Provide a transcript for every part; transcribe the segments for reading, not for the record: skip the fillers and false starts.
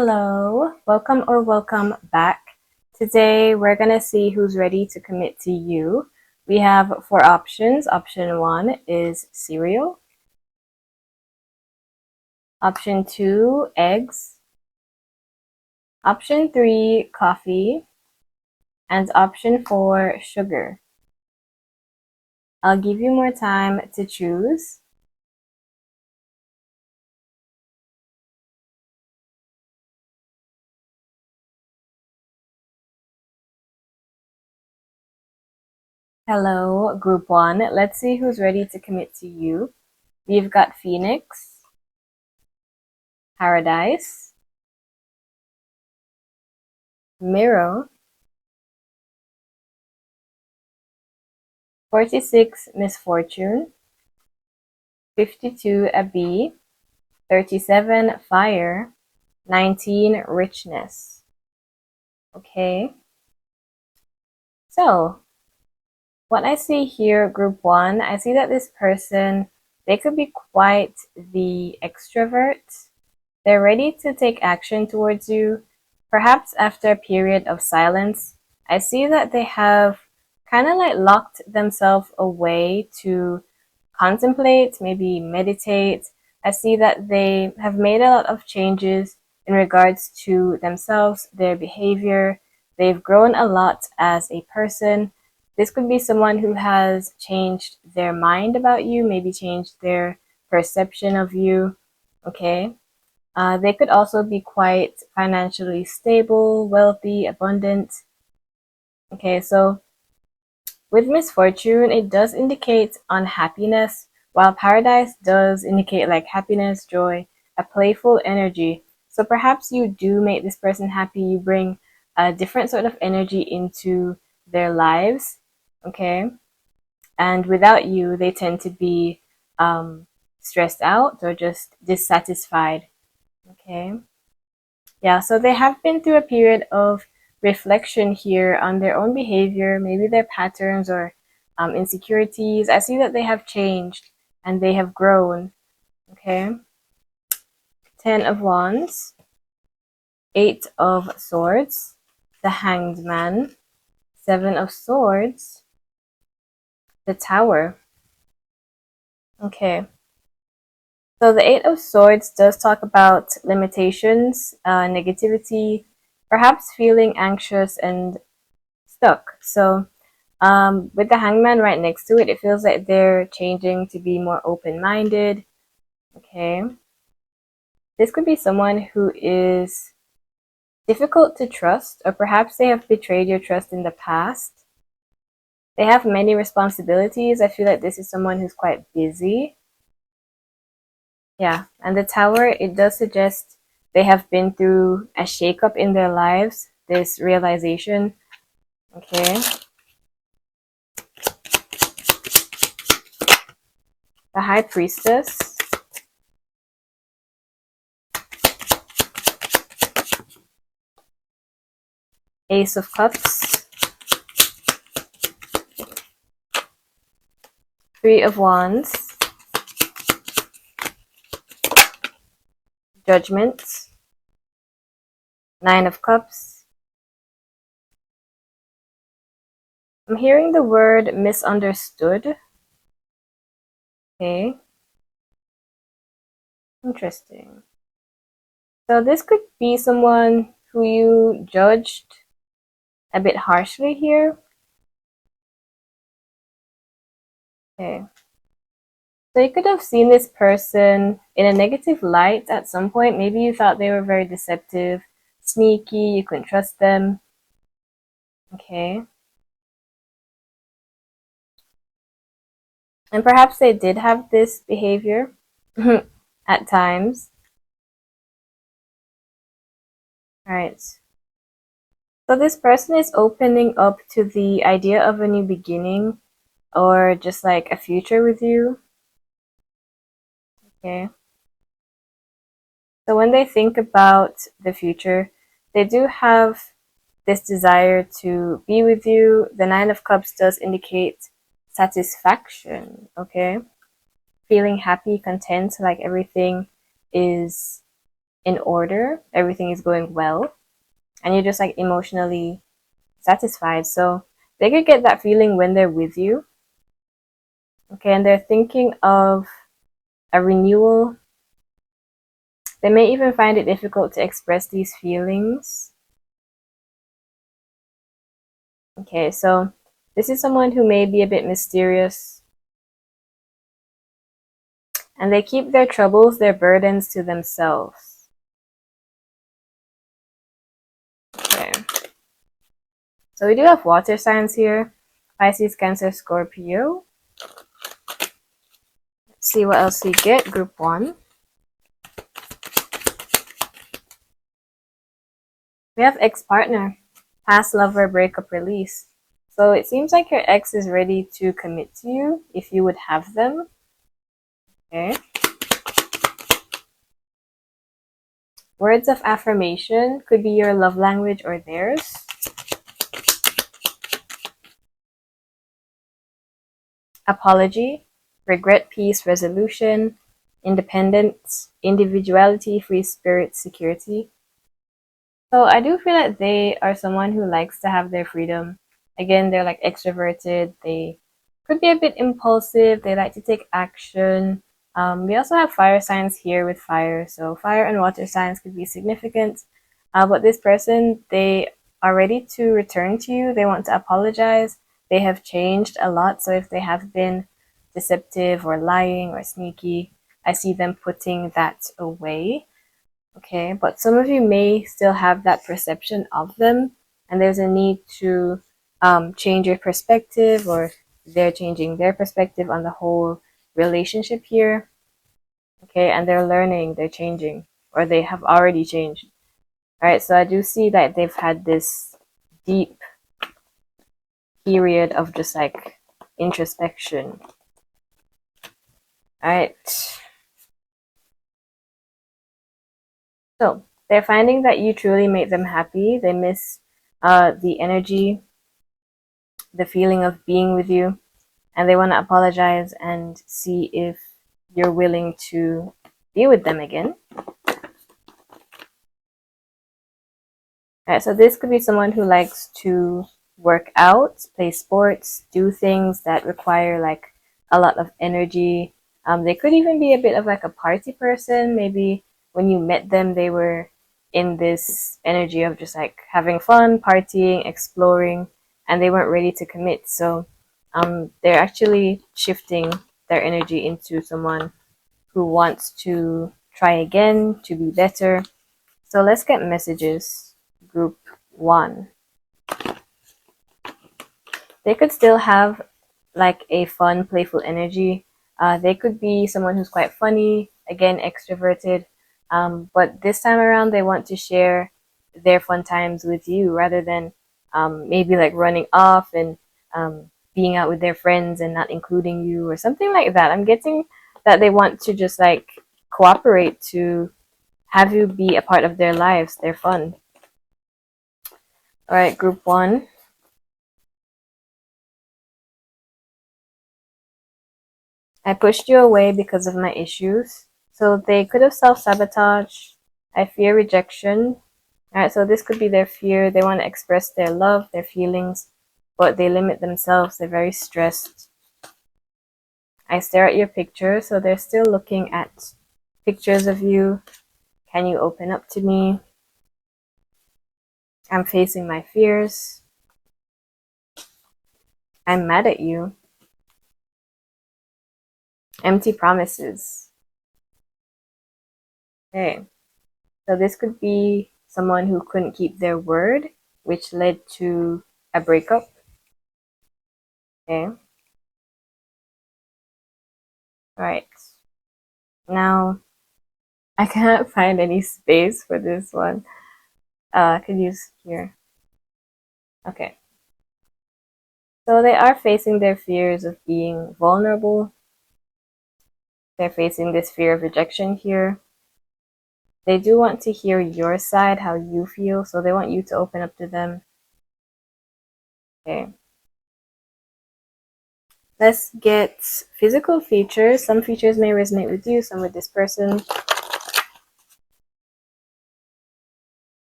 Hello, welcome back. Today we're gonna see who's ready to commit to you. We have four options. Option one is cereal. Option two, eggs. Option three, coffee. And option four, sugar. I'll give you more time to choose. Hello, group one. Let's see who's ready to commit to you. We've got Phoenix, Paradise, Miro, 46 Misfortune, 52 Abi, 37 Fire, 19 Richness. Okay, so what I see here, group one, I see that this person, they could be quite the extrovert. They're ready to take action towards you. Perhaps after a period of silence, I see that they have kind of like locked themselves away to contemplate, maybe meditate. I see that they have made a lot of changes in regards to themselves, their behavior. They've grown a lot as a person. This could be someone who has changed their mind about you, maybe changed their perception of you. Okay. They could also be quite financially stable, wealthy, abundant. Okay, so with misfortune, it does indicate unhappiness, while paradise does indicate like happiness, joy, a playful energy. So perhaps you do make this person happy, you bring a different sort of energy into their lives, okay? And without you, they tend to be stressed out or just dissatisfied, okay? Yeah, so they have been through a period of reflection here on their own behavior, maybe their patterns or insecurities. I see that they have changed and they have grown. Okay. 10 of Wands, 8 of Swords, the Hanged Man, 7 of Swords, the Tower. Okay. So the Eight of Swords does talk about limitations, negativity, perhaps feeling anxious and stuck. So with the hangman right next to it, it feels like they're changing to be more open-minded. Okay. This could be someone who is difficult to trust, or perhaps they have betrayed your trust in the past. They have many responsibilities. I feel like this is someone who's quite busy. Yeah, and the tower, it does suggest they have been through a shakeup in their lives, this realization. Okay. The High Priestess, Ace of Cups, Three of Wands, Judgment, Nine of Cups. I'm hearing the word misunderstood. Okay. Interesting. So this could be someone who you judged a bit harshly here. Okay. So you could have seen this person in a negative light at some point. Maybe you thought they were very deceptive, sneaky, you couldn't trust them. Okay. And perhaps they did have this behavior at times. All right. So this person is opening up to the idea of a new beginning or just like a future with you. Okay. So when they think about the future, they do have this desire to be with you. The Nine of Cups does indicate satisfaction, okay? Feeling happy, content, like everything is in order, everything is going well, and you're just like emotionally satisfied. So they could get that feeling when they're with you. Okay, and they're thinking of a renewal. They may even find it difficult to express these feelings. Okay, so this is someone who may be a bit mysterious, and they keep their troubles, their burdens to themselves. Okay. So we do have water signs here. Pisces, Cancer, Scorpio. Let's see what else we get. Group 1. We have ex-partner. Past lover, breakup, release. So it seems like your ex is ready to commit to you if you would have them. Okay. Words of affirmation could be your love language or theirs. Apology, regret, peace, resolution, independence, individuality, free spirit, security. So I do feel that they are someone who likes to have their freedom. Again, they're like extroverted. They could be a bit impulsive. They like to take action. We also have fire signs here with fire. So fire and water signs could be significant. But this person, they are ready to return to you. They want to apologize. They have changed a lot. So if they have been deceptive or lying or sneaky, I see them putting that away. Okay, but some of you may still have that perception of them, and there's a need to change your perspective, or they're changing their perspective on the whole relationship here. Okay, and they're learning, they're changing, or they have already changed. All right, so I do see that they've had this deep period of just like introspection. All right. So they're finding that you truly make them happy. They miss the energy, the feeling of being with you, and they want to apologize and see if you're willing to be with them again. All right, so this could be someone who likes to work out, play sports, do things that require like a lot of energy. They could even be a bit of like a party person. Maybe when you met them, they were in this energy of just like having fun, partying, exploring, and they weren't ready to commit. So they're actually shifting their energy into someone who wants to try again, to be better. So let's get messages. Group 1. They could still have like a fun, playful energy. They could be someone who's quite funny, again, extroverted. But this time around, they want to share their fun times with you rather than maybe like running off and being out with their friends and not including you or something like that. I'm getting that they want to just like cooperate to have you be a part of their lives, their fun. All right, group 1. I pushed you away because of my issues. So they could have self-sabotaged. I fear rejection. All right, so this could be their fear. They want to express their love, their feelings, but they limit themselves. They're very stressed. I stare at your picture, so they're still looking at pictures of you. Can you open up to me? I'm facing my fears. I'm mad at you. Empty promises. Okay, so this could be someone who couldn't keep their word, which led to a breakup. Okay. All right. Now, I cannot find any space for this one. I could use here. Okay. So they are facing their fears of being vulnerable. They're facing this fear of rejection here. They do want to hear your side, how you feel, so they want you to open up to them. Okay. Let's get physical features. Some features may resonate with you, some with this person.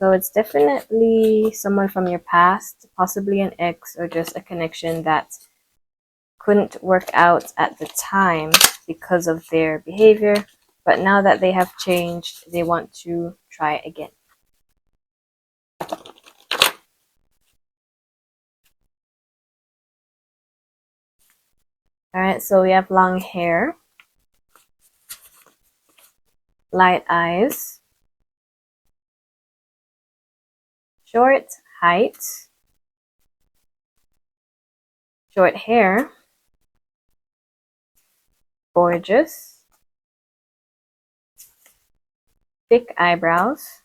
So it's definitely someone from your past, possibly an ex or just a connection that couldn't work out at the time because of their behavior, but now that they have changed, they want to try again. All right, so we have long hair, light eyes, short height, short hair, gorgeous, thick eyebrows,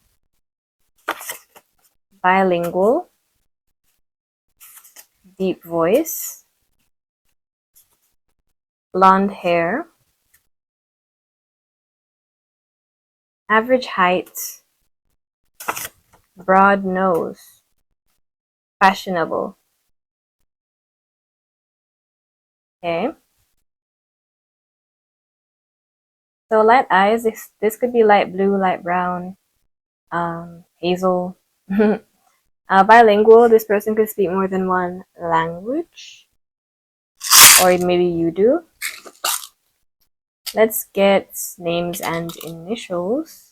bilingual, deep voice, blonde hair, average height, broad nose, fashionable. Okay. So light eyes, this could be light blue, light brown, hazel. Bilingual, this person could speak more than one language, or maybe you do. Let's get names and initials.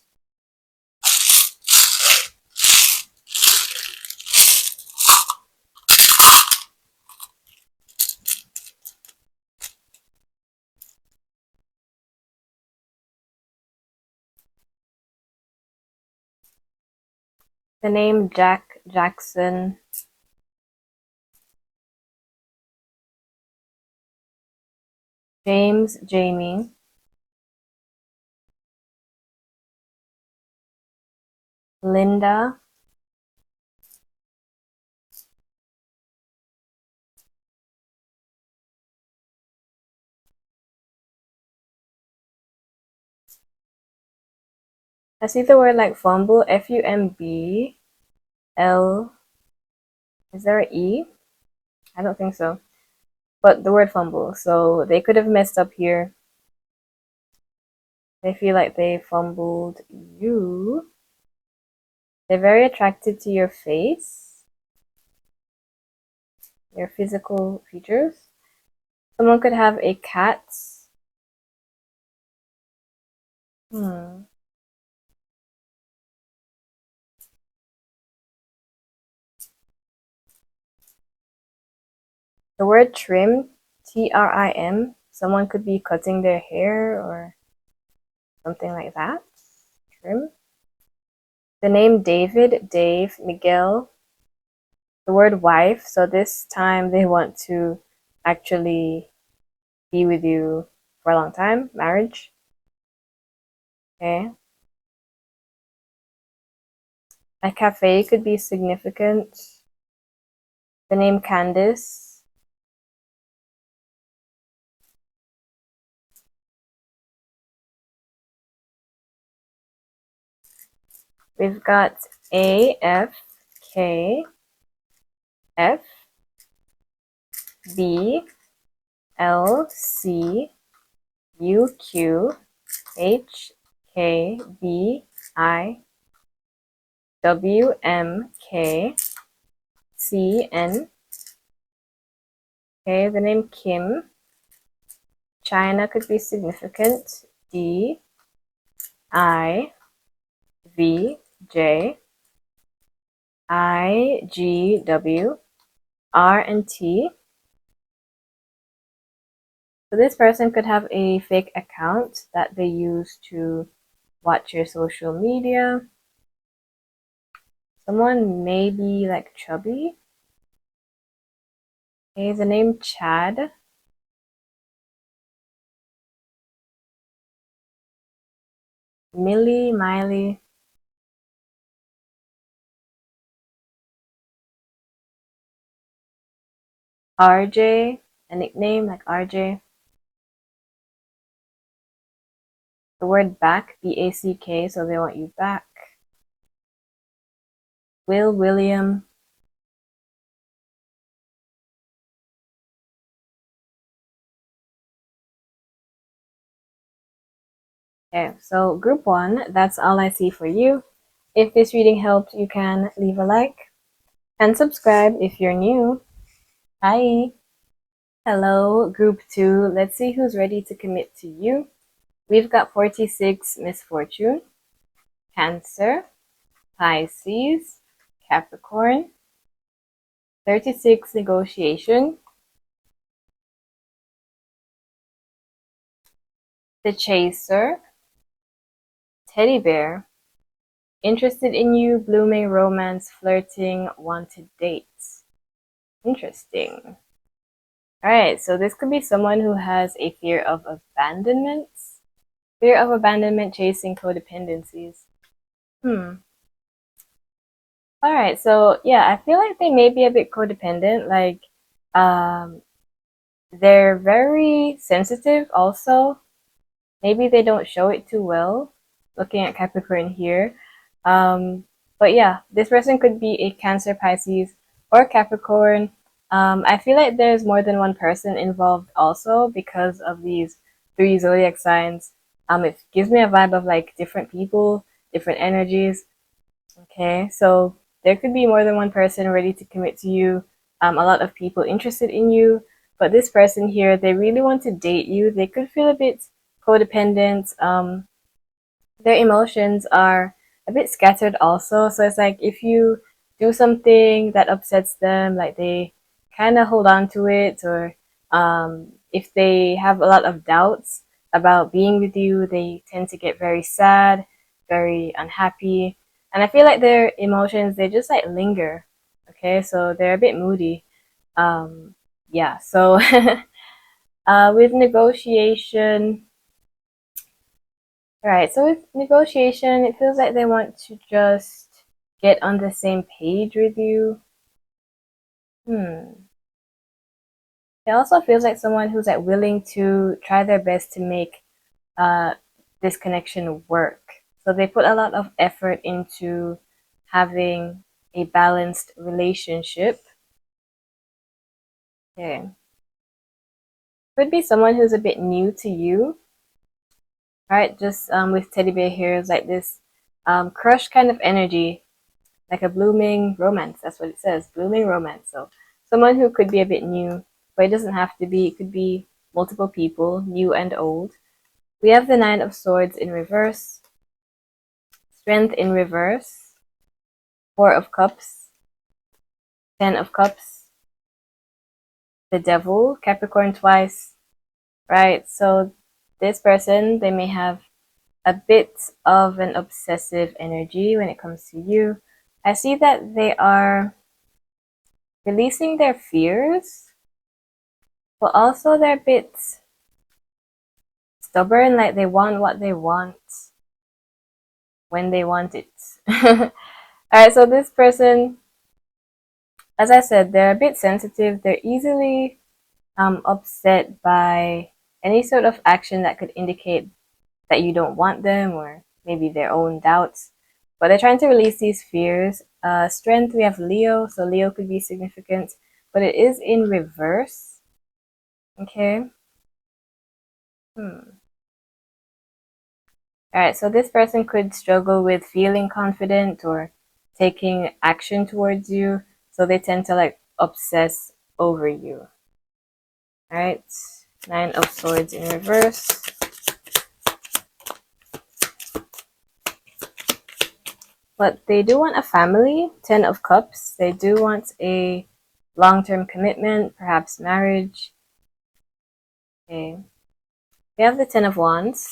The name Jack, Jackson, James, Jamie, Linda, I see the word like fumble, F-U-M-B-L. Is there an E? I don't think so. But the word fumble. So they could have messed up here. They feel like they fumbled you. They're very attracted to your face, your physical features. Someone could have a cat. The word trim, T-R-I-M. Someone could be cutting their hair or something like that. Trim. The name David, Dave, Miguel. The word wife. So this time they want to actually be with you for a long time. Marriage. Okay. A cafe could be significant. The name Candice. We've got A, F, K, F, B, L, C, U, Q, H, K, B, I, W, M, K, C, N. Okay, the name Kim. China could be significant. D, I, V, J, I, G, W, R, and T. So this person could have a fake account that they use to watch your social media. Someone may be like chubby. Okay, the name Chad. Millie, Miley. RJ, a nickname like RJ. The word back, B-A-C-K, so they want you back. Will, William. Okay, so group one, that's all I see for you. If this reading helped, you can leave a like and subscribe if you're new. Hi. Hello, group 2. Let's see who's ready to commit to you. We've got 46, misfortune, Cancer, Pisces, Capricorn, 36, negotiation, the chaser, teddy bear, interested in you, blooming, romance, flirting, wanted dates. Interesting. Alright, so this could be someone who has a fear of abandonment. Fear of abandonment, chasing codependencies. Alright, so yeah, I feel like they may be a bit codependent. Like, they're very sensitive also. Maybe they don't show it too well, looking at Capricorn here. But yeah, this person could be a Cancer, Pisces, or Capricorn. I feel like there's more than one person involved also because of these 3 zodiac signs. It gives me a vibe of like different people, different energies. Okay, so there could be more than one person ready to commit to you, a lot of people interested in you, but this person here, they really want to date you. They could feel a bit codependent. Their emotions are a bit scattered also. So it's like if you do something that upsets them, like they kind of hold on to it, or if they have a lot of doubts about being with you, they tend to get very sad, very unhappy. And I feel like their emotions, they just like linger. Okay, so they're a bit moody. Yeah, so with negotiation, right, so with negotiation, it feels like they want to just get on the same page with you. It also feels like someone who's like willing to try their best to make uh, this connection work. So they put a lot of effort into having a balanced relationship. Okay. Could be someone who's a bit new to you. Right, just with teddy bear here is like this crush kind of energy, like a blooming romance. That's what it says, blooming romance. So someone who could be a bit new, but it doesn't have to be. It could be multiple people, new and old. We have the 9 of Swords in reverse, Strength in reverse, 4 of Cups, 10 of Cups, the Devil, Capricorn twice, right? So this person, they may have a bit of an obsessive energy when it comes to you. I see that they are releasing their fears, but also they're a bit stubborn, like they want what they want when they want it. Alright, so this person, as I said, they're a bit sensitive. They're easily upset by any sort of action that could indicate that you don't want them, or maybe their own doubts. But they're trying to release these fears. Strength, we have Leo, so Leo could be significant, but it is in reverse. Okay. Alright, so this person could struggle with feeling confident or taking action towards you, so they tend to like obsess over you. Alright, 9 of Swords in reverse. But they do want a family, 10 of Cups. They do want a long-term commitment, perhaps marriage. Okay. We have the 10 of Wands.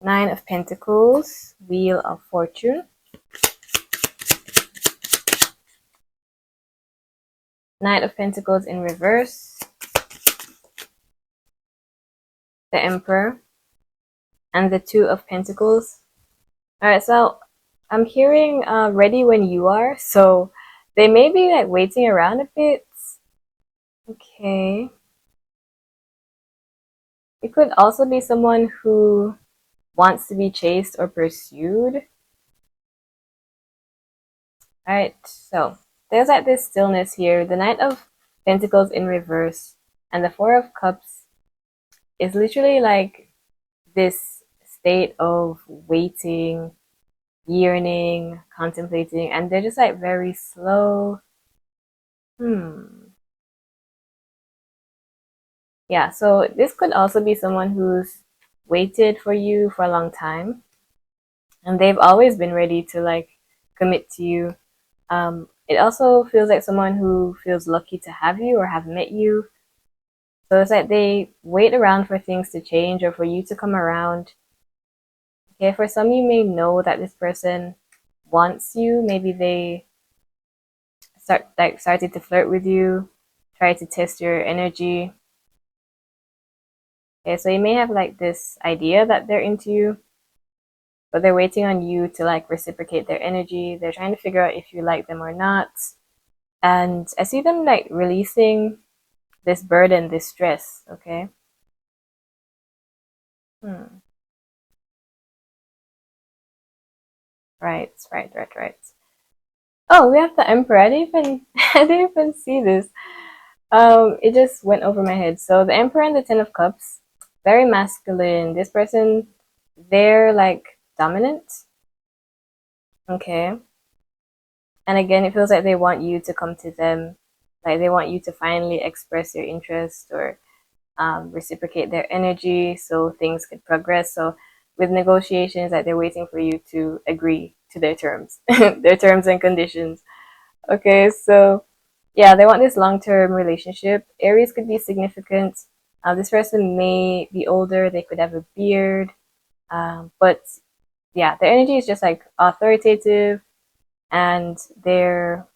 9 of Pentacles, Wheel of Fortune. 9 of Pentacles in reverse. The Emperor. And the 2 of Pentacles. Alright, so I'm hearing ready when you are. So they may be like waiting around a bit. Okay. It could also be someone who wants to be chased or pursued. Alright, so there's like this stillness here. The Knight of Pentacles in reverse and the 4 of Cups is literally like this state of waiting, yearning, contemplating, and they're just like very slow. Yeah, so this could also be someone who's waited for you for a long time, and they've always been ready to like commit to you. It also feels like someone who feels lucky to have you or have met you. So it's like they wait around for things to change or for you to come around. Okay, for some you may know that this person wants you. Maybe they started to flirt with you, try to test your energy. Okay, so you may have like this idea that they're into you, but they're waiting on you to like reciprocate their energy. They're trying to figure out if you like them or not. And I see them like releasing this burden, this stress, okay? Hmm. Right. Oh, we have the Emperor. I didn't even see this. It just went over my head. So the Emperor and the Ten of Cups, very masculine. This person, they're like dominant. Okay. And again, it feels like they want you to come to them. Like they want you to finally express your interest or reciprocate their energy so things could progress. So with negotiations, like they're waiting for you to agree to their terms, their terms and conditions. Okay, so yeah, they want this long-term relationship. Aries could be significant. This person may be older. They could have a beard. But yeah, their energy is just like authoritative and they're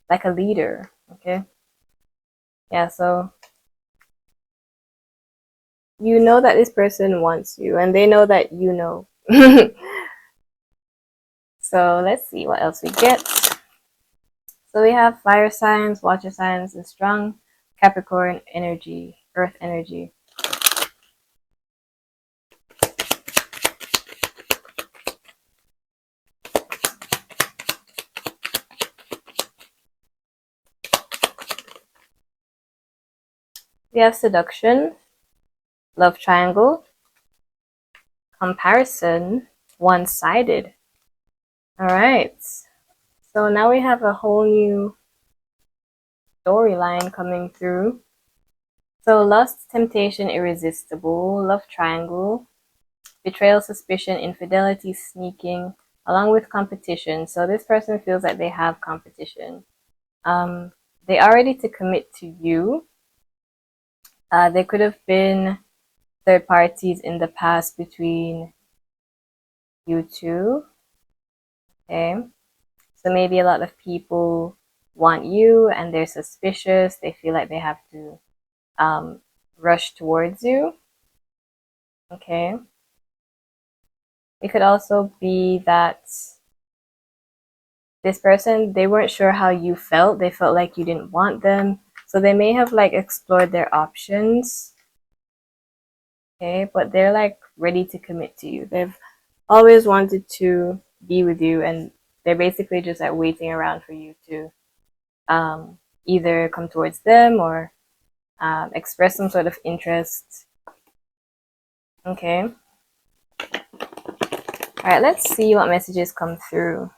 like a leader. Okay. Yeah, so you know that this person wants you and they know that you know. So let's see what else we get. So we have fire signs, water signs, and strong Capricorn energy, earth energy. We have seduction, love triangle, comparison, one-sided. All right. So now we have a whole new storyline coming through. So lust, temptation, irresistible, love triangle, betrayal, suspicion, infidelity, sneaking, along with competition. So this person feels like they have competition. They are ready to commit to you. There could have been third parties in the past between you two. Okay. So maybe a lot of people want you and they're suspicious. They feel like they have to rush towards you. Okay. It could also be that this person, they weren't sure how you felt. They felt like you didn't want them. So they may have like explored their options. Okay. But they're like ready to commit to you. They've always wanted to be with you and they're basically just like waiting around for you to either come towards them or express some sort of interest. Okay. All right, let's see what messages come through.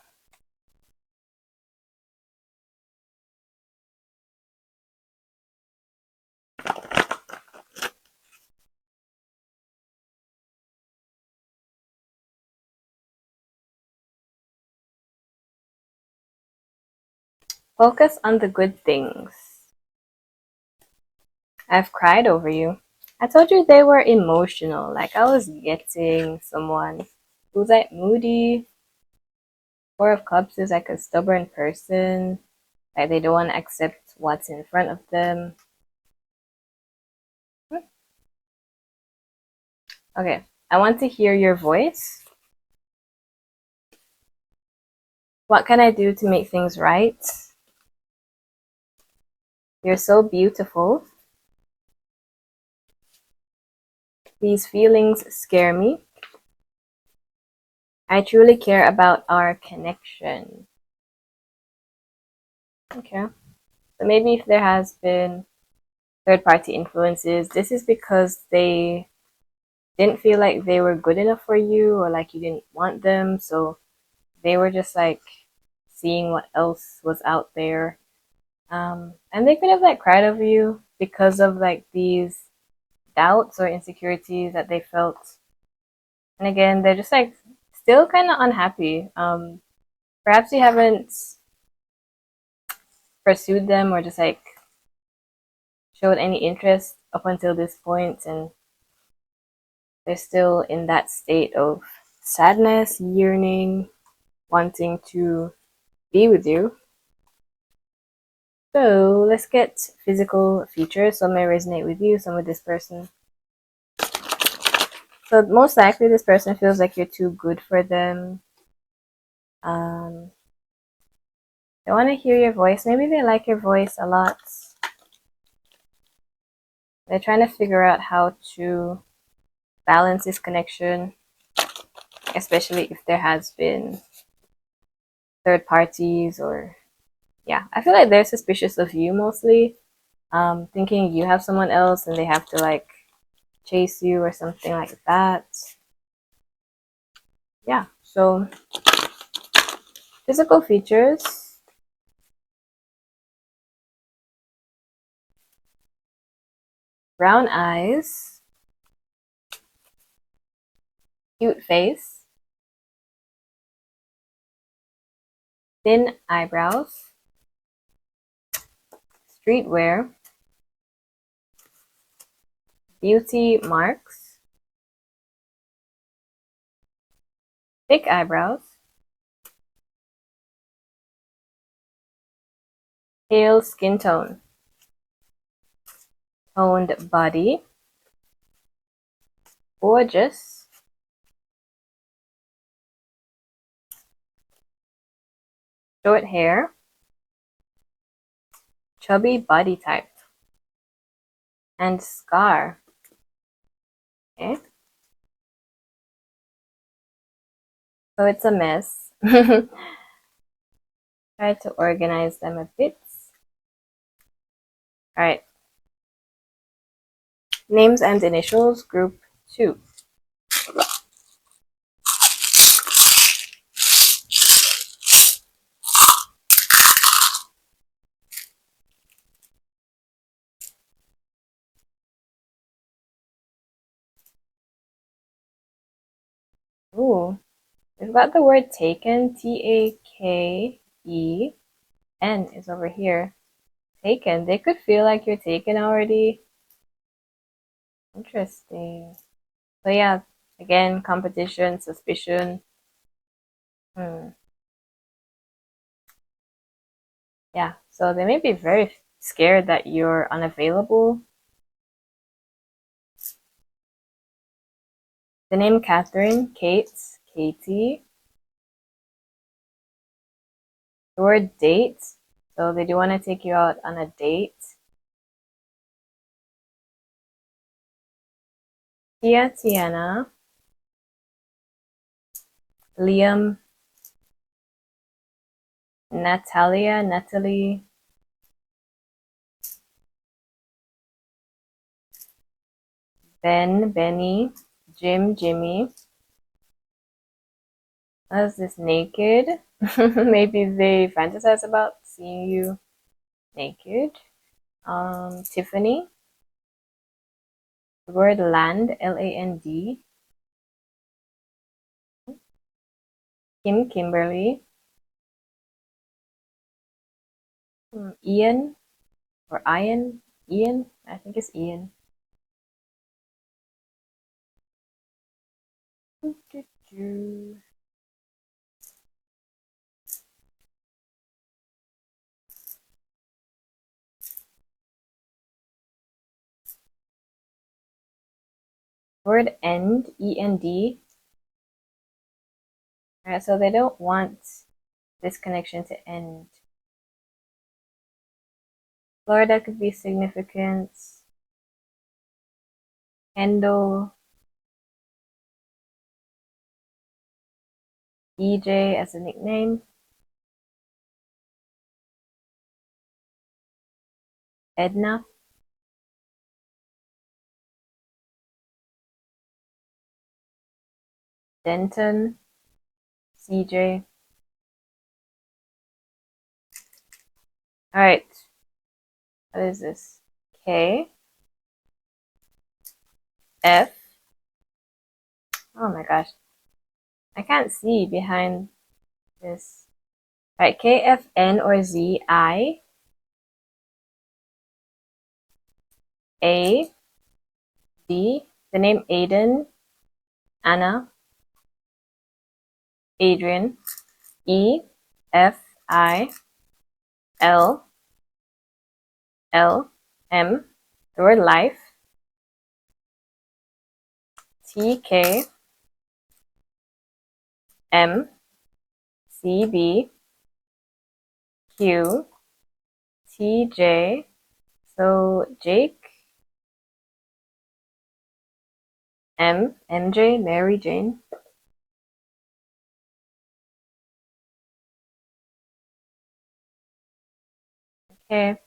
Focus on the good things. I've cried over you. I told you they were emotional. Like I was getting someone who's like moody. Four of Cups is like a stubborn person. Like they don't want to accept what's in front of them. Okay, I want to hear your voice. What can I do to make things right? You're so beautiful. These feelings scare me. I truly care about our connection. Okay. So maybe if there has been third party influences, this is because they didn't feel like they were good enough for you, or like you didn't want them, so they were just like seeing what else was out there. And they could have like cried over you because of like these doubts or insecurities that they felt. And again, they're just like still kind of unhappy. Perhaps you haven't pursued them or just like showed any interest up until this point, and they're still in that state of sadness, yearning, wanting to be with you. So let's get physical features. Some may resonate with you, some with this person. So most likely this person feels like you're too good for them. They want to hear your voice. Maybe they like your voice a lot. They're trying to figure out how to balance this connection, especially if there has been third parties, or yeah, I feel like they're suspicious of you mostly, thinking you have someone else and they have to like chase you or something like that. Yeah, so physical features. Brown eyes, cute face, thin eyebrows, streetwear, beauty marks, thick eyebrows, pale skin tone, toned body, gorgeous, short hair, chubby body type, and scar. Okay, so it's a mess. Try to organize them a bit. All right. Names and initials, group 2. Ooh, we've got the word taken. Taken is over here. Taken. They could feel like you're taken already. Interesting. So yeah, again, competition, suspicion. Yeah, so they may be very scared that you're unavailable. The name Catherine, Kate, Katie. The word date. So they do want to take you out on a date. Tia, Tiana. Liam, Natalia, Natalie. Ben, Benny. Jim, Jimmy. How's this naked? Maybe they fantasize about seeing you naked. Tiffany. The word land, Land. Kim, Kimberly. Ian or Ian. Ian, I think it's Ian. Word end, END. Alright, so they don't want this connection to end. Florida could be significant. Kendall, EJ as a nickname. Edna. Denton, CJ. All right, what is this? K, F. Oh my gosh, I can't see behind this. All right, K, F, N, or Z, I, A, D, the name Aiden, Anna, Adrian, E, F, I, L, L, M, the word life, T, K, M, C, B, Q, T, J, so Jake, M, MJ, Mary Jane. Okay,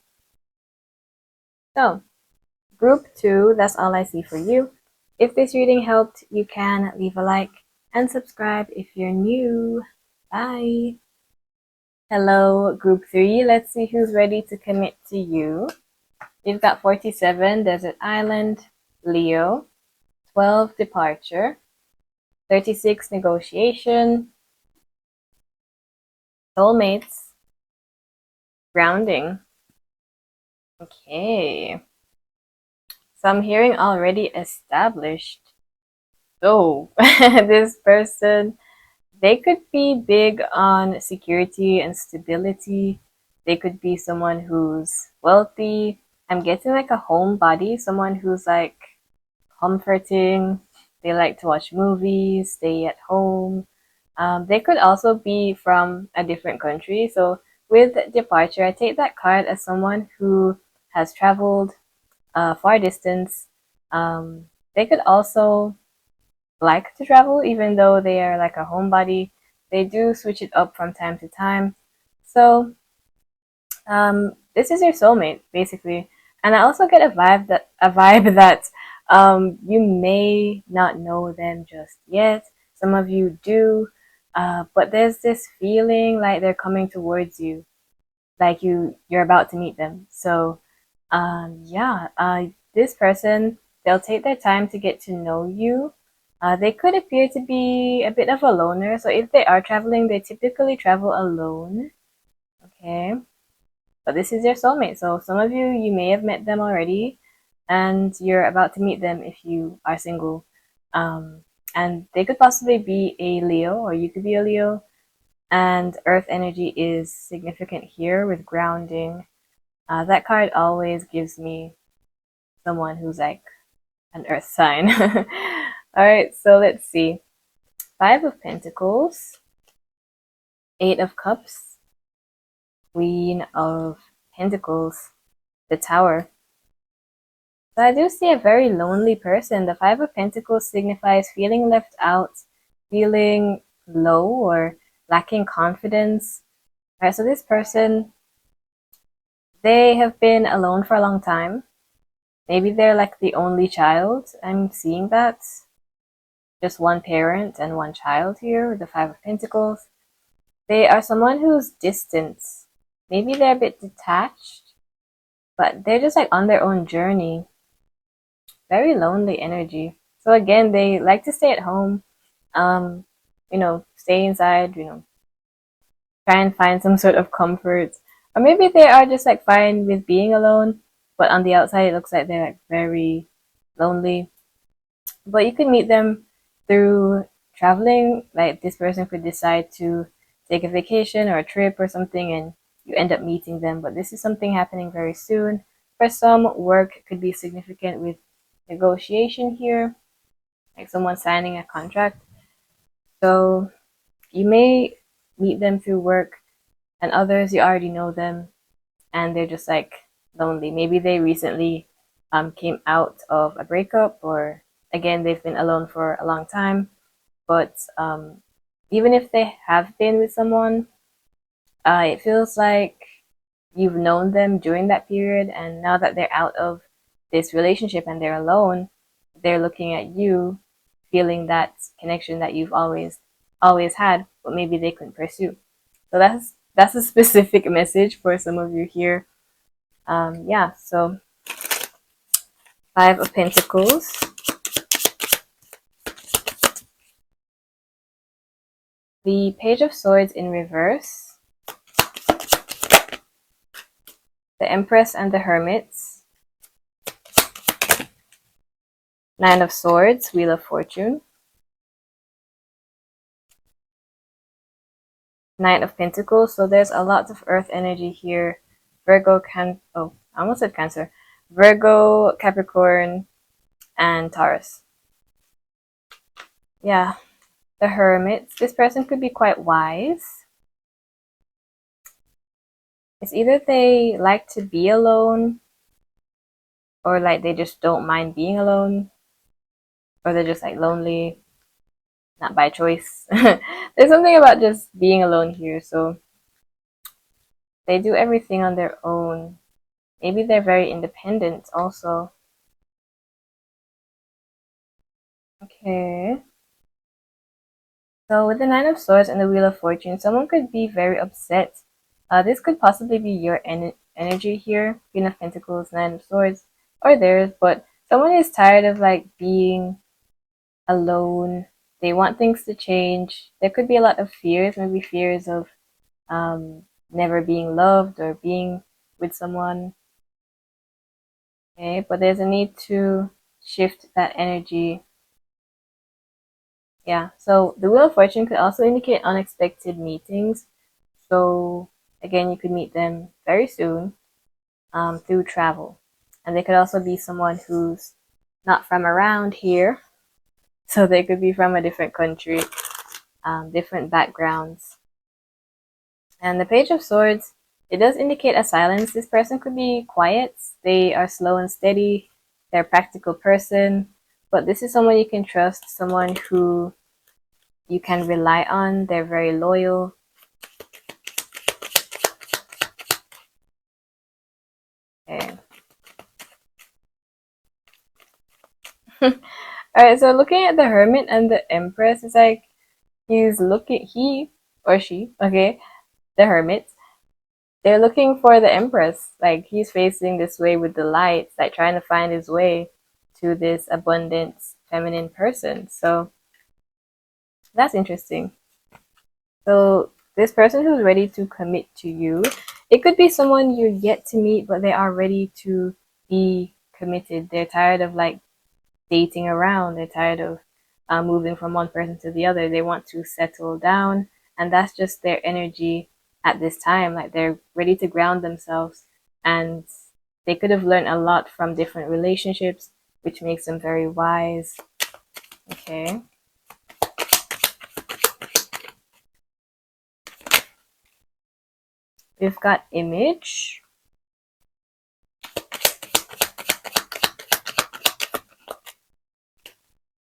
so group 2, that's all I see for you. If this reading helped, you can leave a like and subscribe if you're new. Bye. Hello, group 3. Let's see who's ready to commit to you. You've got 47, Desert Island, Leo, 12, Departure, 36, Negotiation, Soulmates, Grounding. Okay. So I'm hearing already established. So this person, they could be big on security and stability. They could be someone who's wealthy. I'm getting like a homebody, someone who's like comforting. They like to watch movies, stay at home. They could also be from a different country. So with departure, I take that card as someone who has traveled far distance. They could also like to travel, even though they are like a homebody. They do switch it up from time to time. So this is your soulmate, basically. And I also get a vibe that you may not know them just yet. Some of you do, but there's this feeling like they're coming towards you, like you're about to meet them. So yeah, this person, they'll take their time to get to know you. They could appear to be a bit of a loner. So if they are traveling, they typically travel alone. Okay. But this is your soulmate. So some of you, you may have met them already, and you're about to meet them if you are single. And they could possibly be a Leo, or you could be a Leo. And Earth energy is significant here with grounding. That card always gives me someone who's like an Earth sign. All right, so let's see. 5 of Pentacles, 8 of Cups, Queen of Pentacles, the Tower. So I do see a very lonely person. The 5 of Pentacles signifies feeling left out, feeling low or lacking confidence. All right, so this person, they have been alone for a long time. Maybe they're like the only child. I'm seeing that. Just one parent and one child here with the 5 of Pentacles. They are someone who's distant. Maybe they're a bit detached, but they're just like on their own journey. Very lonely energy. So again, they like to stay at home, um, stay inside, try and find some sort of comfort. Or maybe they are just like fine with being alone, but on the outside it looks like they're like very lonely. But you could meet them through traveling. Like this person could decide to take a vacation or a trip or something, and you end up meeting them. But this is something happening very soon. For some, work could be significant with negotiation here, like someone signing a contract. So you may meet them through work, and others you already know them, and they're just like lonely. Maybe they recently came out of a breakup, or again they've been alone for a long time. But even if they have been with someone, it feels like you've known them during that period, and now that they're out of this relationship and they're alone, they're looking at you feeling that connection that you've always had, but maybe they couldn't pursue. So that's a specific message for some of you here. Yeah, so Five of Pentacles, the Page of Swords in reverse, the Empress and the Hermits, Nine of Swords, Wheel of Fortune, Knight of Pentacles. So there's a lot of earth energy here. Virgo, I almost said Cancer. Virgo, Capricorn, and Taurus. Yeah, the Hermits. This person could be quite wise. It's either they like to be alone, or like they just don't mind being alone, or they're just like lonely, not by choice. There's something about just being alone here, so they do everything on their own. Maybe they're very independent also. Okay. So with the Nine of Swords and the Wheel of Fortune, someone could be very upset. This could possibly be your energy here, Queen of Pentacles, Nine of Swords, or theirs, but someone is tired of like being alone. They want things to change. There could be a lot of fears, maybe fears of never being loved or being with someone. Okay, but there's a need to shift that energy. Yeah, so the Wheel of Fortune could also indicate unexpected meetings. So again, you could meet them very soon through travel. And they could also be someone who's not from around here. So they could be from a different country, different backgrounds. And the Page of Swords, it does indicate a silence. This person could be quiet. They are slow and steady. They're a practical person. But this is someone you can trust, someone who you can rely on. They're very loyal. Okay. Alright, so looking at the Hermit and the Empress, it's like he or she, okay, the Hermit, they're looking for the Empress. Like he's facing this way with the lights, like trying to find his way to this abundant feminine person. So that's interesting. So this person who's ready to commit to you, it could be someone you're yet to meet, but they are ready to be committed. They're tired of like dating around. They're tired of moving from one person to the other. They want to settle down, and that's just their energy at this time. Like they're ready to ground themselves, and they could have learned a lot from different relationships, which makes them very wise. Okay. We've got Image,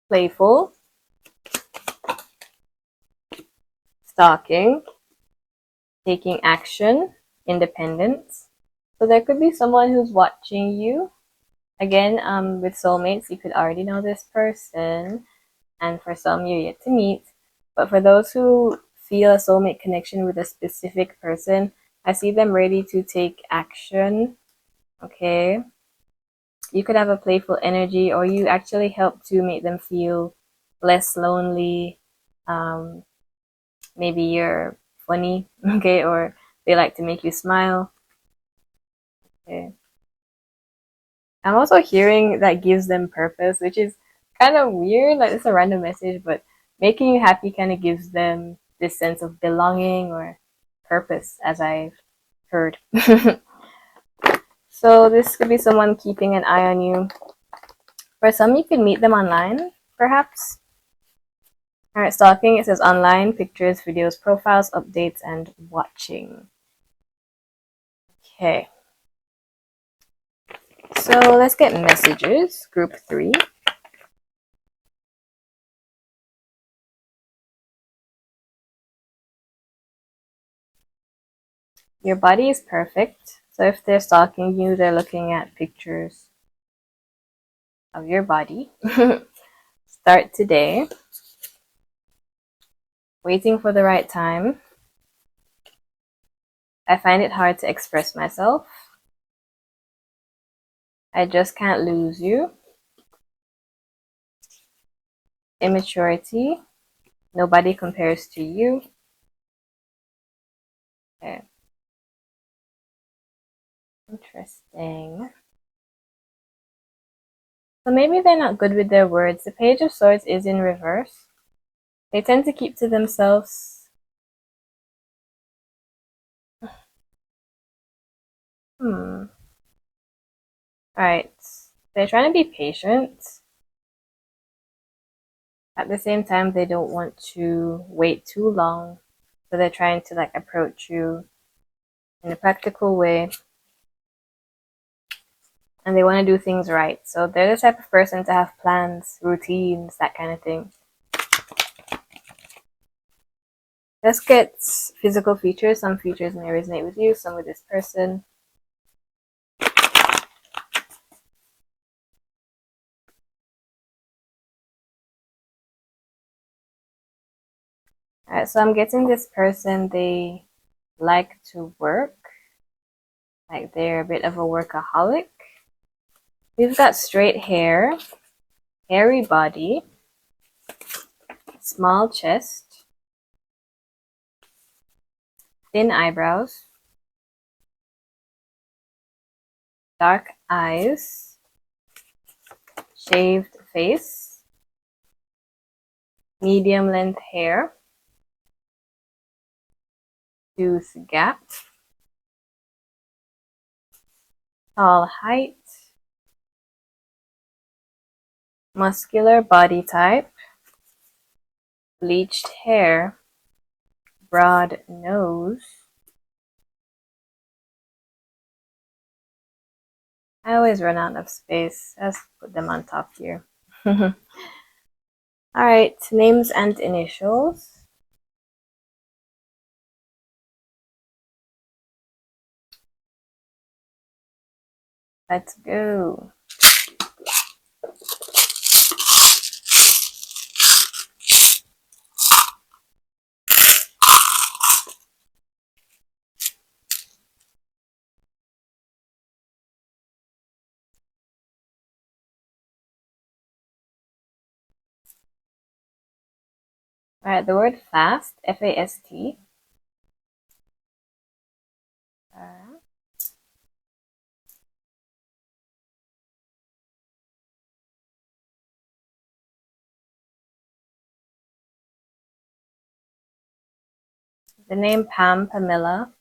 Playful, Stalking, Taking Action, Independence. So there could be someone who's watching you. Again, with soulmates, you could already know this person, and for some, you're yet to meet. But for those who feel a soulmate connection with a specific person, I see them ready to take action. Okay. You could have a playful energy, or you actually help to make them feel less lonely. Um, Maybe you're funny, okay, or they like to make you smile. Okay. I'm also hearing that gives them purpose, which is kind of weird. Like it's a random message, but making you happy kind of gives them this sense of belonging or purpose, as I've heard. So this could be someone keeping an eye on you. For some, you could meet them online, perhaps. All right, stalking, it says online, pictures, videos, profiles, updates, and watching. Okay. So let's get messages, group 3. Your body is perfect. So if they're stalking you, they're looking at pictures of your body. start today. Waiting for the right time. I find it hard to express myself. I just can't lose you. Immaturity. Nobody compares to you. Okay. Interesting. So maybe they're not good with their words. The Page of Swords is in reverse. They tend to keep to themselves. Alright. They're trying to be patient. At the same time, they don't want to wait too long. So they're trying to like approach you in a practical way. And they want to do things right. So they're the type of person to have plans, routines, that kind of thing. Let's get physical features. Some features may resonate with you, some with this person. Alright, so I'm getting this person, they like to work. Like they're a bit of a workaholic. We've got straight hair, hairy body, small chest, thin eyebrows, dark eyes, shaved face, medium length hair, tooth gap, tall height, muscular body type, bleached hair, broad nose. I always run out of space. Let's put them on top here. Alright, names and initials. Let's go. Alright, the word fast, F-A-S-T. The name Pam, Pamela,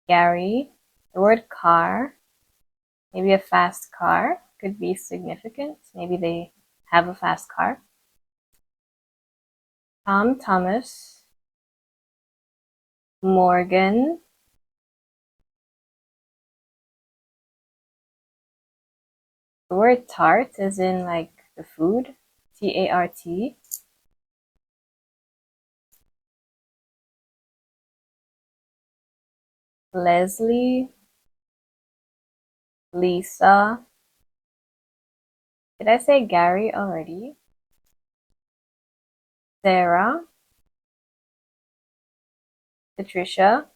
Gary. The word car, maybe a fast car, could be significant. Maybe they have a fast car. Tom, Thomas, Morgan, the word tart is in like the food, T-A-R-T. Leslie, Lisa. Did I say Gary already? Sarah, Patricia,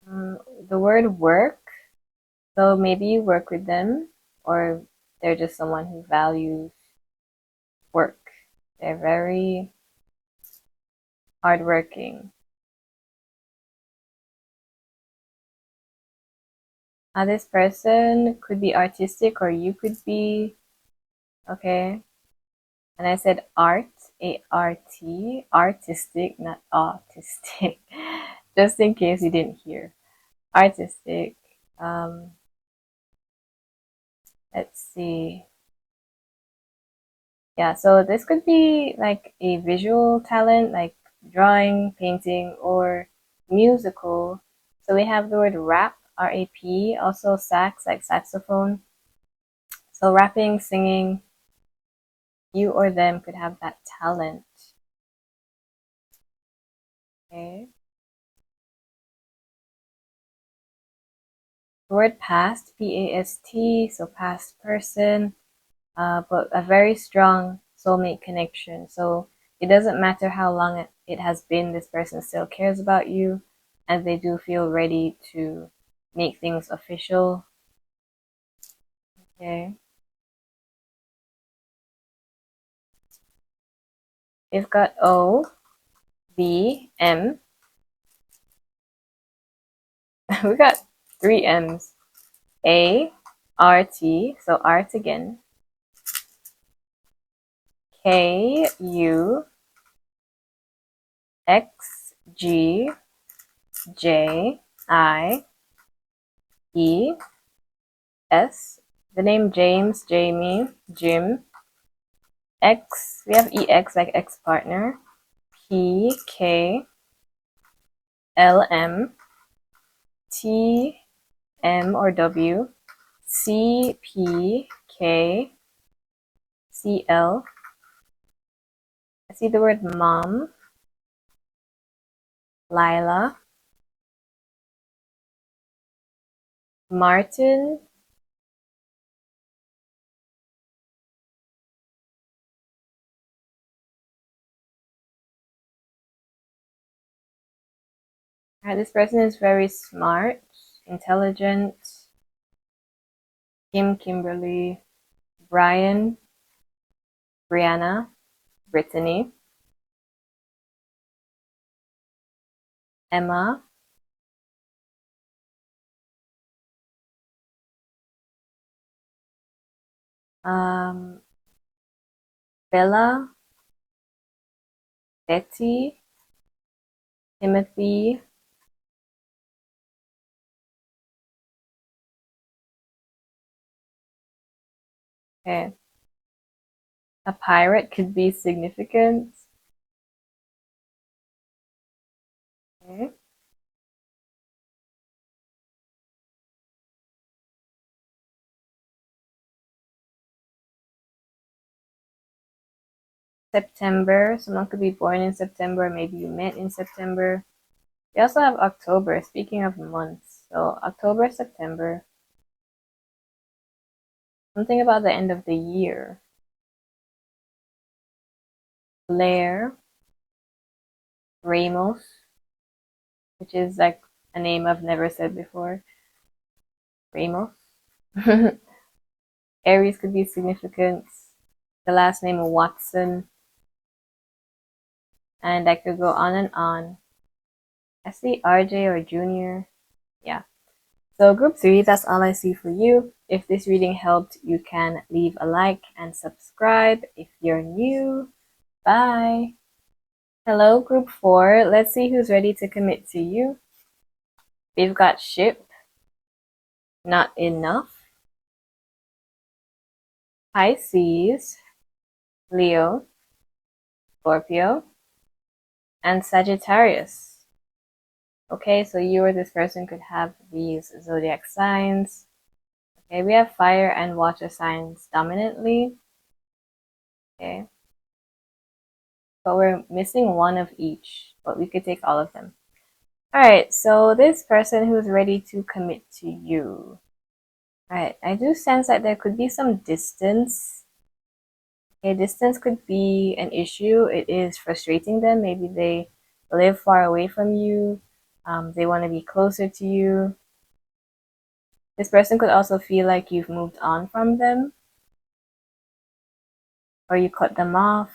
the word work. So maybe you work with them, or they're just someone who values work. They're very hardworking. This person could be artistic, or you could be, okay. And I said art, A-R-T, artistic, not autistic, just in case you didn't hear. Artistic. Let's see. Yeah, so this could be like a visual talent, like drawing, painting, or musical. So we have the word rap, R-A-P, also sax, like saxophone. So rapping, singing, you or them could have that talent. Okay. The word past, P-A-S-T, so past person, but a very strong soulmate connection. So it doesn't matter how long it has been, this person still cares about you, and they do feel ready to make things official. Okay. We've got O, B, M. We got 3 M's. A, R, T, so art again. K, U, X, G, J, I, E, S. The name James, Jamie, Jim. X, we have EX like ex-partner. P, K, L, M, T, M or W, C, P, K, C, L. I see the word mom, Lila, Martin, this person is very smart, intelligent. Kim, Kimberly, Brian, Brianna, Brittany, Emma, um, Bella, Betty, Timothy, okay. A pirate could be significant. Okay. September, someone could be born in September, maybe you met in September. We also have October, speaking of months. So October, September, something about the end of the year. Blair, Ramos, which is like a name I've never said before. Ramos. Aries could be significant. The last name Watson. And I could go on and on. I see RJ or Junior. Yeah. So group 3, that's all I see for you. If this reading helped, you can leave a like and subscribe if you're new. Bye. Hello, group 4. Let's see who's ready to commit to you. We've got ship, not enough, Pisces, Leo, Scorpio, and Sagittarius. Okay, so you or this person could have these zodiac signs. Okay, we have fire and water signs dominantly. Okay. But we're missing one of each, but we could take all of them. Alright, so this person who's ready to commit to you. Alright, I do sense that there could be some distance. Okay, distance could be an issue. It is frustrating them. Maybe they live far away from you. They want to be closer to you. This person could also feel like you've moved on from them, or you cut them off.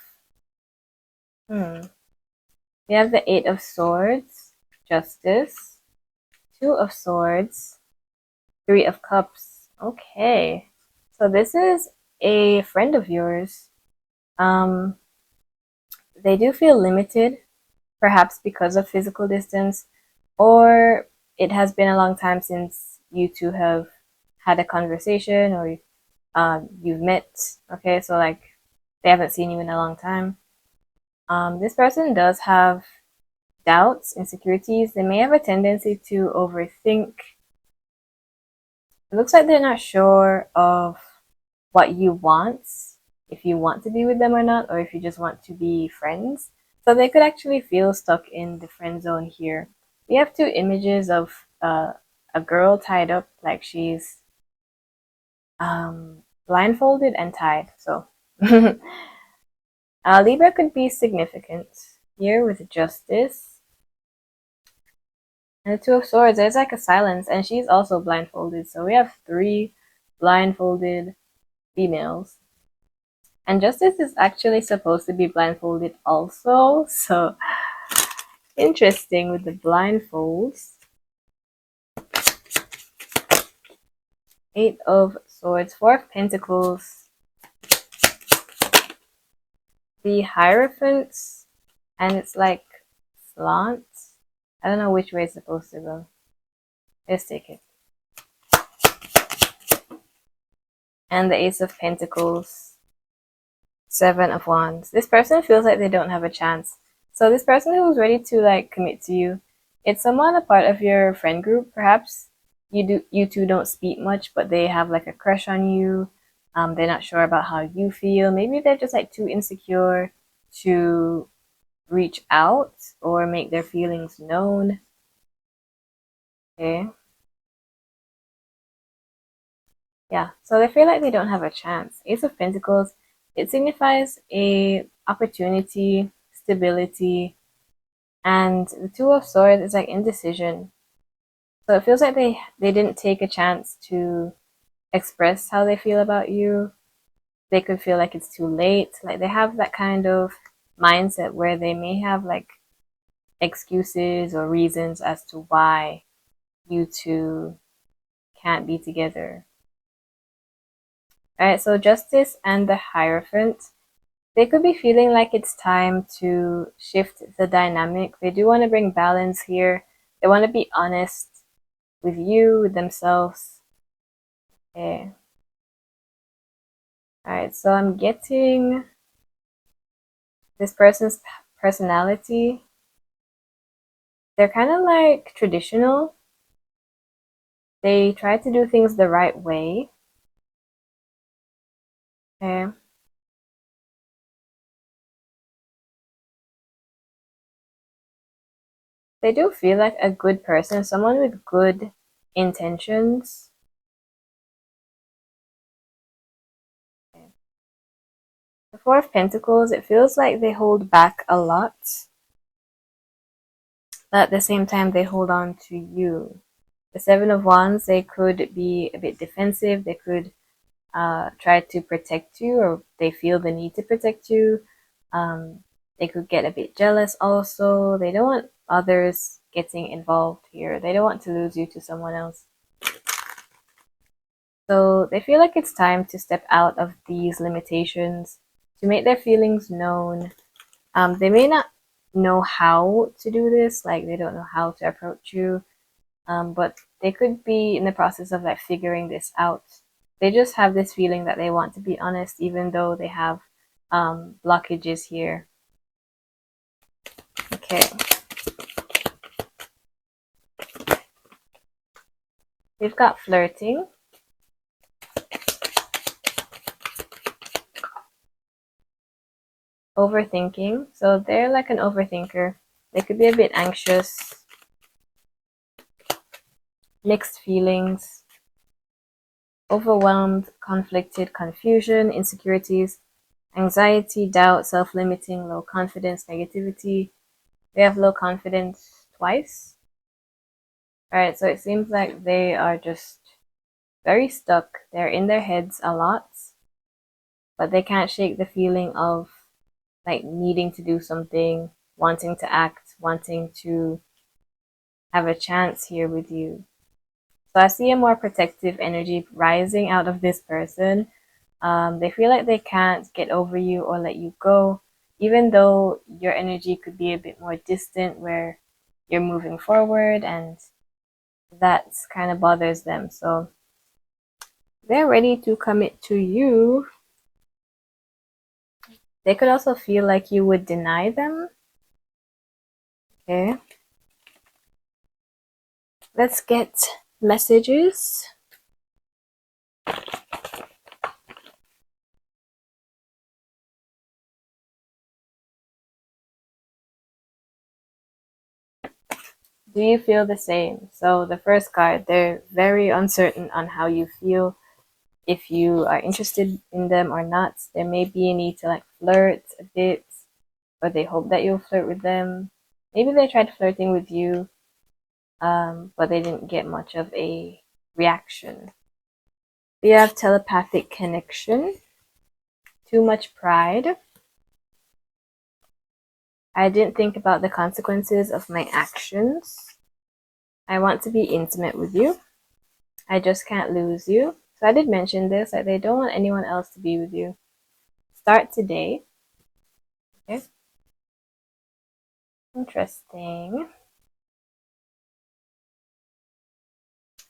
We have the 8 of Swords, Justice, 2 of Swords, 3 of Cups. Okay, so this is a friend of yours. They do feel limited, perhaps because of physical distance, or it has been a long time since you two have had a conversation, or you've met. Okay, so like they haven't seen you in a long time. This person does have doubts, insecurities. They may have a tendency to overthink. It looks like they're not sure of what you want, if you want to be with them or not, or if you just want to be friends. So they could actually feel stuck in the friend zone here. We have 2 images of a girl tied up, like she's blindfolded and tied. So Libra could be significant here with Justice. And the Two of Swords, there's like a silence, and she's also blindfolded. So we have 3 blindfolded females. And Justice is actually supposed to be blindfolded also. So interesting with the blindfolds. 8 of Swords, 4 of Pentacles, the Hierophants, and it's like slant. I don't know which way it's supposed to go. Let's take it. And the Ace of Pentacles, 7 of Wands. This person feels like they don't have a chance. So this person who's ready to like commit to you, it's someone a part of your friend group. Perhaps you two don't speak much, but they have like a crush on you. They're not sure about how you feel. Maybe they're just like too insecure to reach out or make their feelings known. Okay. Yeah, so they feel like they don't have a chance. Ace of Pentacles, it signifies a opportunity, stability, and the Two of Swords is like indecision. So it feels like they didn't take a chance to express how they feel about you. They could feel like it's too late. Like they have that kind of mindset where they may have like excuses or reasons as to why you two can't be together. Alright, so Justice and the Hierophant, they could be feeling like it's time to shift the dynamic. They do want to bring balance here. They want to be honest with you, with themselves. Okay. Alright, so I'm getting this person's personality. They're kind of like traditional. They try to do things the right way. Okay. They do feel like a good person, someone with good intentions. Okay. The Four of Pentacles, it feels like they hold back a lot, but at the same time they hold on to you. The Seven of Wands, they could be a bit defensive. They could try to protect you, or they feel the need to protect you. They could get a bit jealous also. They don't want others getting involved here. They don't want to lose you to someone else. So they feel like it's time to step out of these limitations, to make their feelings known. They may not know how to do this, like they don't know how to approach you, but they could be in the process of like figuring this out. They just have this feeling that they want to be honest, even though they have blockages here. Okay. We've got flirting. Overthinking. So they're like an overthinker. They could be a bit anxious. Mixed feelings. Overwhelmed, conflicted, confusion, insecurities, anxiety, doubt, self-limiting, low confidence, negativity. They have low confidence twice. Alright, so it seems like they are just very stuck. They're in their heads a lot, but they can't shake the feeling of like needing to do something, wanting to act, wanting to have a chance here with you. So I see a more protective energy rising out of this person. They feel like they can't get over you or let you go, even though your energy could be a bit more distant where you're moving forward, and that kind of bothers them. So they're ready to commit to you. They could also feel like you would deny them. Okay. Let's get messages. Do you feel the same? So the first card, they're very uncertain on how you feel, if you are interested in them or not. There may be a need to like flirt a bit, or they hope that you'll flirt with them. Maybe they tried flirting with you, but they didn't get much of a reaction. We have telepathic connection, too much pride. I didn't think about the consequences of my actions. I want to be intimate with you. I just can't lose you. So I did mention this, like they don't want anyone else to be with you. Start today. Okay. Interesting.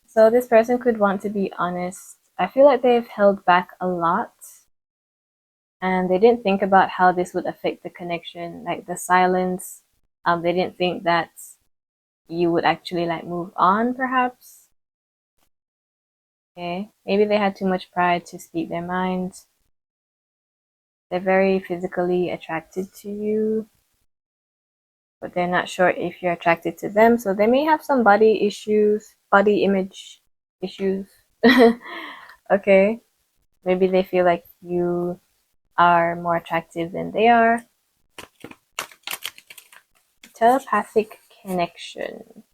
So this person could want to be honest. I feel like they've held back a lot and they didn't think about how this would affect the connection, like the silence. They didn't think that you would actually like move on, perhaps. Okay, maybe they had too much pride to speak their mind. They're very physically attracted to you, but they're not sure if you're attracted to them. So they may have some body issues, body image issues. Okay, maybe they feel like you are more attractive than they are. Telepathic connection.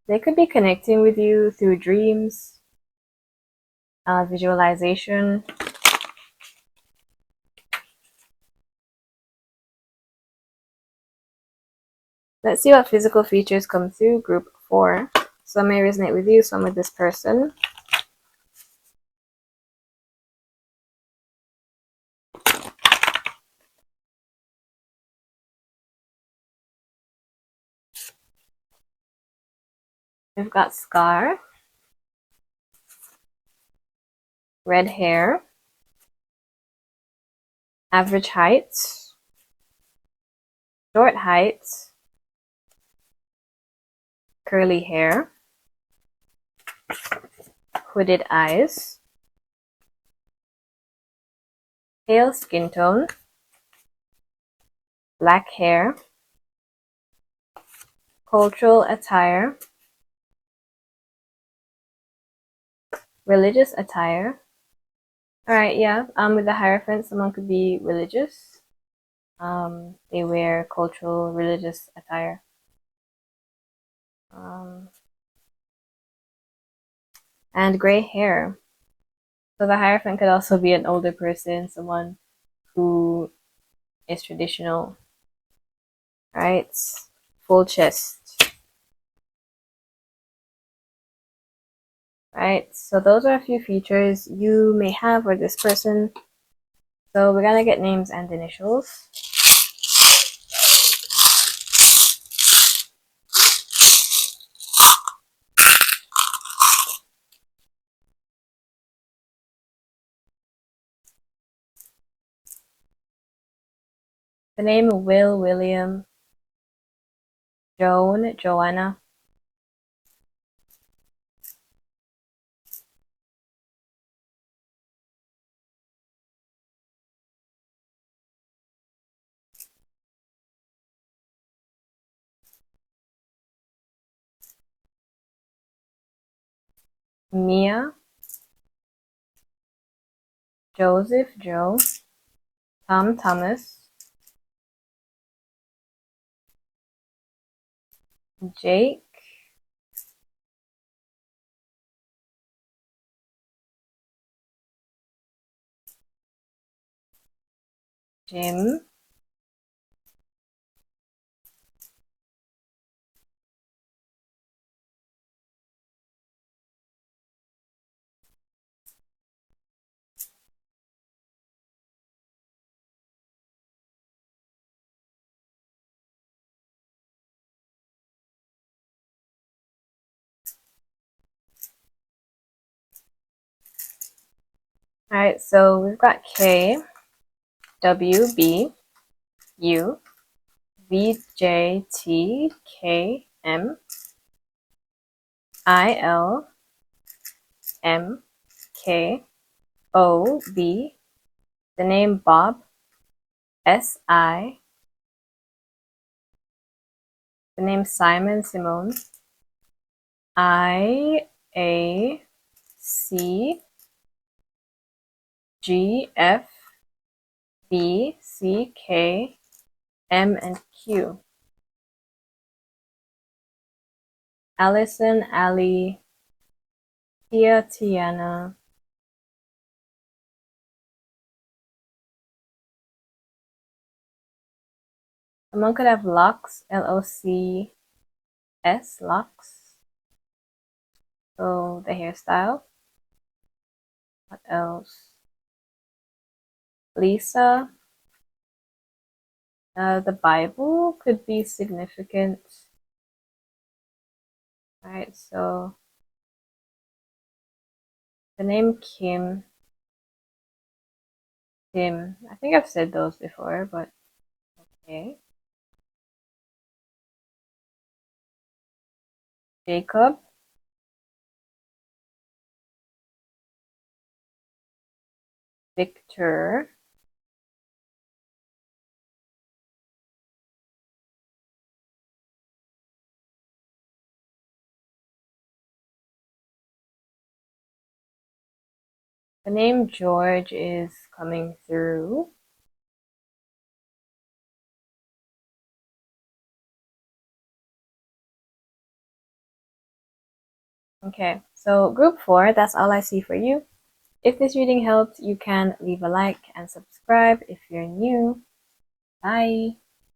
They could be connecting with you through dreams, visualization. Let's see what physical features come through. Group 4. Some may resonate with you, some with this person. We've got scar, red hair, average height, short height, curly hair, hooded eyes, pale skin tone, black hair, cultural attire, religious attire. Alright, yeah, with the Hierophant, someone could be religious. They wear cultural religious attire. And gray hair. So the Hierophant could also be an older person, someone who is traditional, right? Full chest. Right, so those are a few features you may have or this person. So we're gonna get names and initials. The name Will, William, Joan, Joanna, Mia, Joseph, Joe, Tom, Thomas, Jake, Jim, Alright, so we've got K, W, B, U, V, J, T, K, M, I, L, M, K, O, B, the name Bob, S, I, The name Simon Simone. IACGFBCKM and Q. Allison, Ali, Tia, Tiana. Someone could have Locks, Locks, Locks. So the hairstyle. What else? Lisa. The Bible could be significant. Alright, so the name Kim. Tim. I think I've said those before, but okay. Jacob. Victor. The name George is coming through. Okay, so group 4, that's all I see for you. If this reading helped, you can leave a like and subscribe if you're new. Bye!